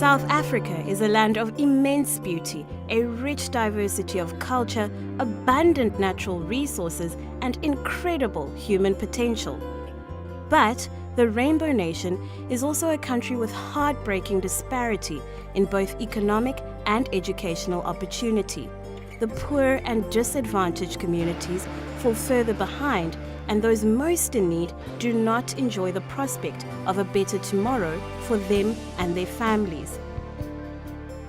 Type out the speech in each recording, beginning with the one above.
South Africa is a land of immense beauty, a rich diversity of culture, abundant natural resources, and incredible human potential. But the Rainbow Nation is also a country with heartbreaking disparity in both economic and educational opportunity. The poor and disadvantaged communities fall further behind, and those most in need do not enjoy the prospect of a better tomorrow for them and their families.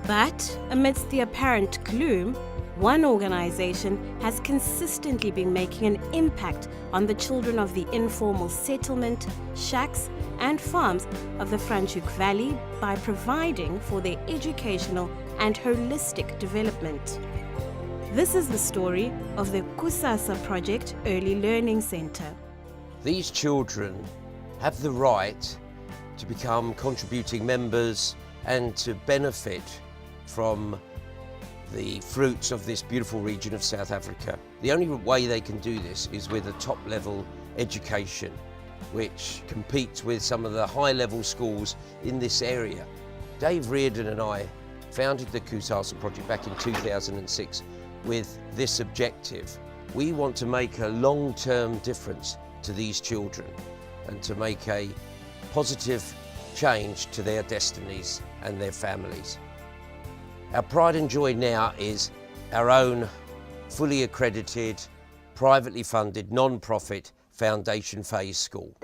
But amidst the apparent gloom, one organization has consistently been making an impact on the children of the informal settlement, shacks, and farms of the Franschoek Valley by providing for their educational and holistic development. This is the story of the Kusasa Project Early Learning Centre. These children have the right to become contributing members and to benefit from the fruits of this beautiful region of South Africa. The only way they can do this is with a top-level education, which competes with some of the high-level schools in this area. Dave Reardon and I founded the Kusasa Project back in 2006 with this objective. We want to make a long-term difference to these children and to make a positive change to their destinies and their families. Our pride and joy now is our own fully accredited, privately funded, non-profit foundation phase school.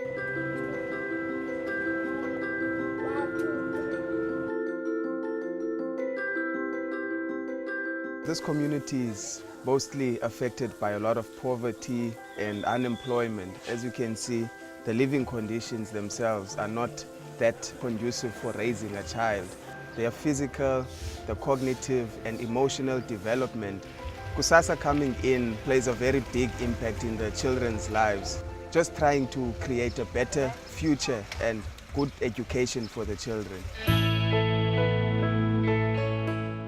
This community is mostly affected by a lot of poverty and unemployment. As you can see, the living conditions themselves are not that conducive for raising a child. Their physical, the cognitive and emotional development. Kusasa coming in plays a very big impact in the children's lives, just trying to create a better future and good education for the children.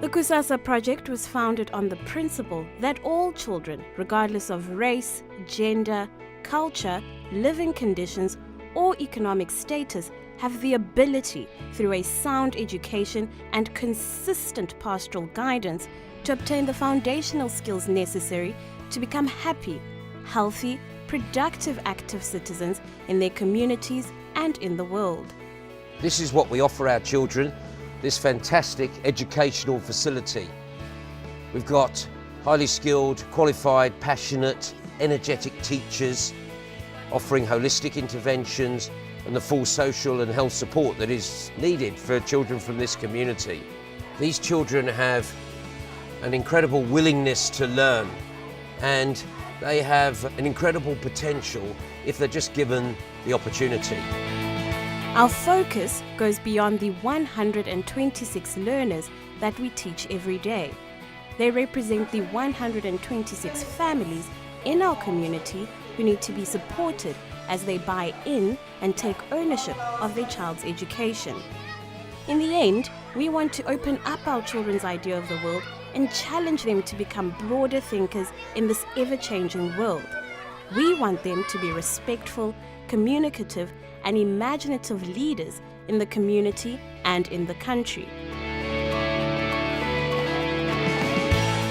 The Kusasa Project was founded on the principle that all children, regardless of race, gender, culture, living conditions, or economic status, have the ability, through a sound education and consistent pastoral guidance, to obtain the foundational skills necessary to become happy, healthy, productive, active citizens in their communities and in the world. This is what we offer our children, this fantastic educational facility. We've got highly skilled, qualified, passionate, energetic teachers offering holistic interventions and the full social and health support that is needed for children from this community. These children have an incredible willingness to learn, and they have an incredible potential if they're just given the opportunity. Our focus goes beyond the 126 learners that we teach every day. They represent the 126 families in our community who need to be supported as they buy in and take ownership of their child's education. In the end, we want to open up our children's idea of the world and challenge them to become broader thinkers in this ever-changing world. We want them to be respectful, communicative, and imaginative leaders in the community and in the country.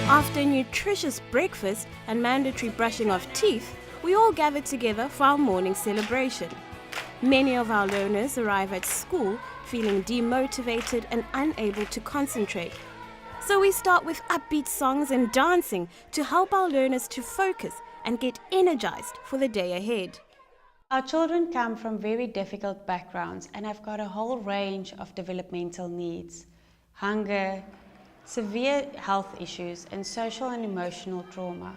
After a nutritious breakfast and mandatory brushing of teeth, we all gather together for our morning celebration. Many of our learners arrive at school feeling demotivated and unable to concentrate. So we start with upbeat songs and dancing to help our learners to focus and get energized for the day ahead. Our children come from very difficult backgrounds and have got a whole range of developmental needs: hunger, severe health issues, and social and emotional trauma.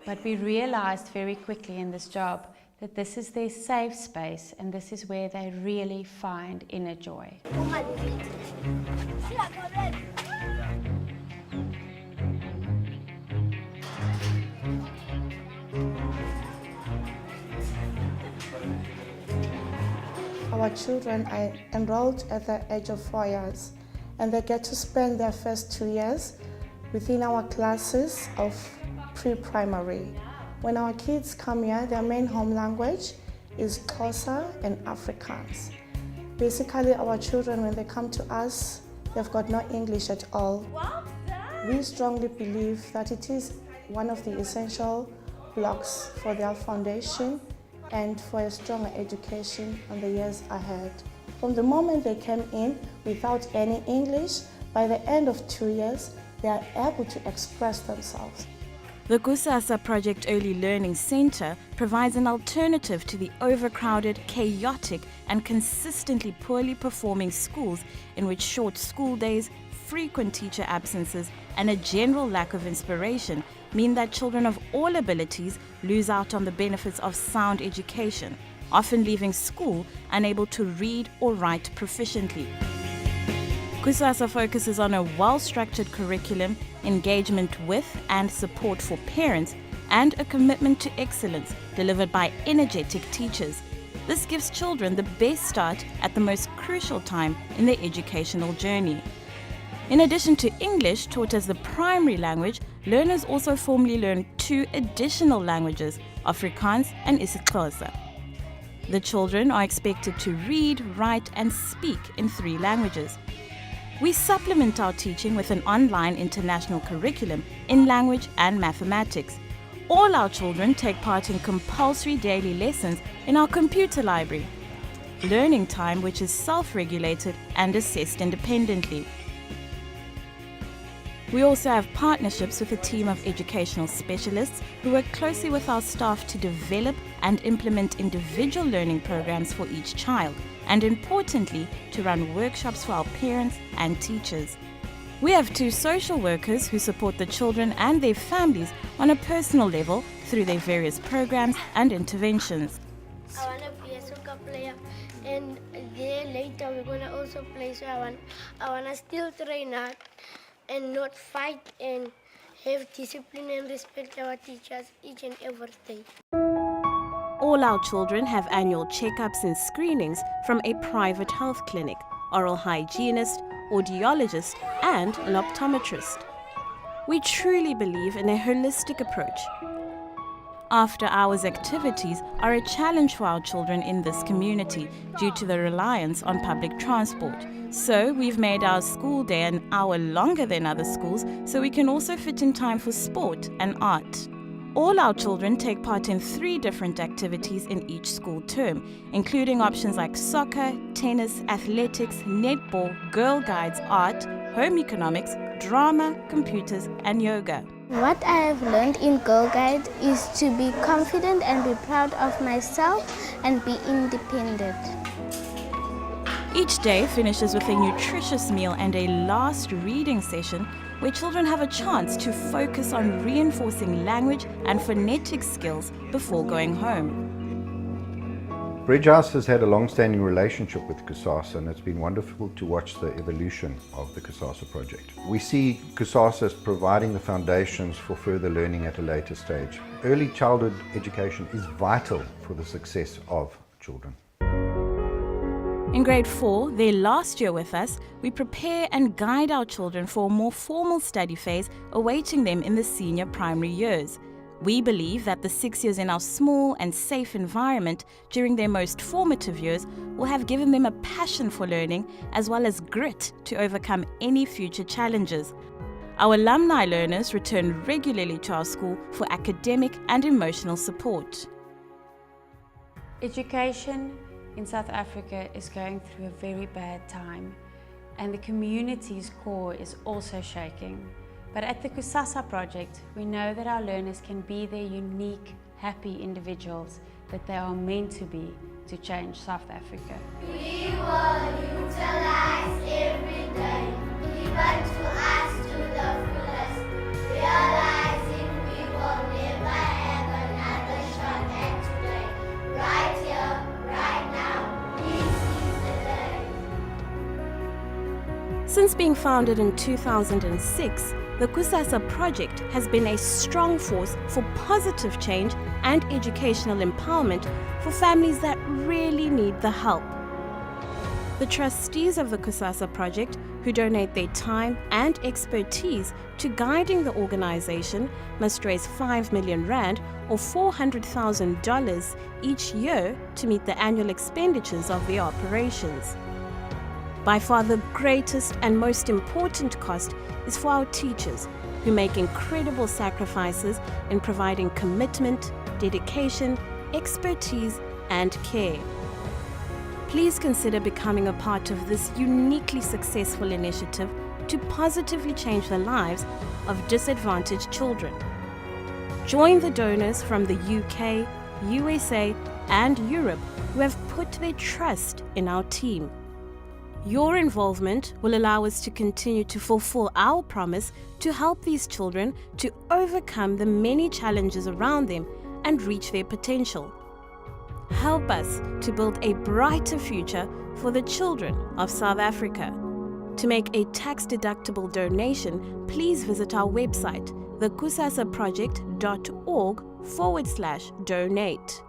But we realized very quickly in this job that this is their safe space and this is where they really find inner joy. Our children are enrolled at the age of 4 years, and they get to spend their first 2 years within our classes of pre-primary. When our kids come here, their main home language is Xhosa and Afrikaans. Basically, our children, when they come to us, they've got no English at all. We strongly believe that it is one of the essential blocks for their foundation and for a stronger education in the years ahead. From the moment they came in without any English, by the end of 2 years, they are able to express themselves. The Kusasa Project Early Learning Center provides an alternative to the overcrowded, chaotic, and consistently poorly performing schools in which short school days, frequent teacher absences, and a general lack of inspiration mean that children of all abilities lose out on the benefits of sound education, often leaving school unable to read or write proficiently. Kusasa focuses on a well-structured curriculum, engagement with and support for parents, and a commitment to excellence delivered by energetic teachers. This gives children the best start at the most crucial time in their educational journey. In addition to English taught as the primary language, learners also formally learn 2 additional languages, Afrikaans and isiXhosa. The children are expected to read, write, and speak in 3 languages. We supplement our teaching with an online international curriculum in language and mathematics. All our children take part in compulsory daily lessons in our computer library. Learning time which is self-regulated and assessed independently. We also have partnerships with a team of educational specialists who work closely with our staff to develop and implement individual learning programs for each child, and importantly, to run workshops for our parents and teachers. We have 2 social workers who support the children and their families on a personal level through their various programs and interventions. I want to be a soccer player, and then later we're going to also play, so I want to still train hard and not fight and have discipline and respect our teachers each and every day. All our children have annual checkups and screenings from a private health clinic, oral hygienist, audiologist, and an optometrist. We truly believe in a holistic approach. After-hours activities are a challenge for our children in this community due to the reliance on public transport. So we've made our school day an hour longer than other schools so we can also fit in time for sport and art. All our children take part in 3 different activities in each school term, including options like soccer, tennis, athletics, netball, Girl Guides, art, home economics, drama, computers, and yoga. What I have learned in Girl Guide is to be confident and be proud of myself and be independent. Each day finishes with a nutritious meal and a last reading session where children have a chance to focus on reinforcing language and phonetic skills before going home. Bridge House has had a long-standing relationship with Kusasa, and it's been wonderful to watch the evolution of the Kusasa project. We see Kusasa as providing the foundations for further learning at a later stage. Early childhood education is vital for the success of children. In grade 4, their last year with us, we prepare and guide our children for a more formal study phase awaiting them in the senior primary years. We believe that the 6 years in our small and safe environment during their most formative years will have given them a passion for learning as well as grit to overcome any future challenges. Our alumni learners return regularly to our school for academic and emotional support. Education in South Africa is going through a very bad time, and the community's core is also shaking. But at the Kusasa project, we know that our learners can be their unique, happy individuals that they are meant to be to change South Africa. We will utilize every day, even to us to the fullest, realizing we will never have another shot at today. Right here, right now, this is the day. Since being founded in 2006, the Kusasa project has been a strong force for positive change and educational empowerment for families that really need the help. The trustees of the Kusasa project, who donate their time and expertise to guiding the organization, must raise 5 million rand or $400,000 each year to meet the annual expenditures of the operations. By far the greatest and most important cost is for our teachers, who make incredible sacrifices in providing commitment, dedication, expertise, and care. Please consider becoming a part of this uniquely successful initiative to positively change the lives of disadvantaged children. Join the donors from the UK, USA, and Europe who have put their trust in our team. Your involvement will allow us to continue to fulfill our promise to help these children to overcome the many challenges around them and reach their potential. Help us to build a brighter future for the children of South Africa. To make a tax-deductible donation, please visit our website, thekusasaproject.org/donate.